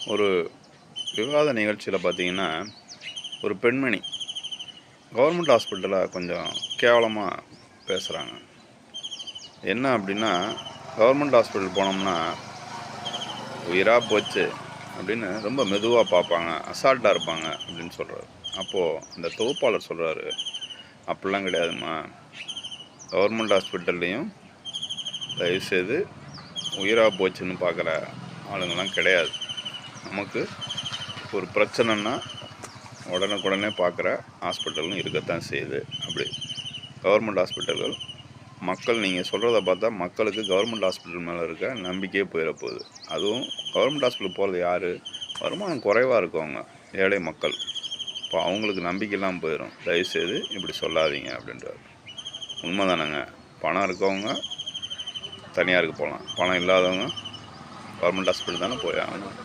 ஒரு விவாத நிகழ்ச்சியில் பார்த்தீங்கன்னா, ஒரு பெண்மணி கவர்மெண்ட் ஹாஸ்பிட்டலில் கொஞ்சம் கேவலமாக பேசுகிறாங்க. என்ன அப்படின்னா, கவர்மெண்ட் ஹாஸ்பிட்டல் போனோம்னா உயிராக போச்சு அப்படின்னு ரொம்ப மெதுவாக பார்ப்பாங்க, அசால்ட்டாக இருப்பாங்க அப்படின்னு சொல்கிறாரு. அப்போது அந்த தொகுப்பாளர் சொல்கிறாரு, அப்படிலாம் கிடையாதும்மா, கவர்மெண்ட் ஹாஸ்பிட்டல்லையும் தயவுசெய்து உயிராக போச்சுன்னு பார்க்குற ஆளுங்கள்லாம் கிடையாது. நமக்கு ஒரு பிரச்சனைன்னா உடனுக்குடனே பார்க்குற ஹாஸ்பிட்டலும் இருக்கத்தான் செய்யுது. அப்படி கவர்மெண்ட் ஹாஸ்பிட்டல்கள் மக்கள் நீங்கள் சொல்கிறத பார்த்தா மக்களுக்கு கவர்மெண்ட் ஹாஸ்பிட்டல் மேலே இருக்க நம்பிக்கையே போயிட போகுது. அதுவும் கவர்மெண்ட் ஹாஸ்பிட்டல் போகிறது யார்? வருமானம் குறைவாக இருக்கவங்க, ஏழை மக்கள். இப்போ அவங்களுக்கு நம்பிக்கைலாம் போயிடும். தயவுசெய்து இப்படி சொல்லாதீங்க அப்படின்றார். உண்மை தானேங்க. பணம் இருக்கவங்க தனியாருக்கு போகலாம், பணம் இல்லாதவங்க கவர்மெண்ட் ஹாஸ்பிட்டல் தானே போய் ஆகணும்.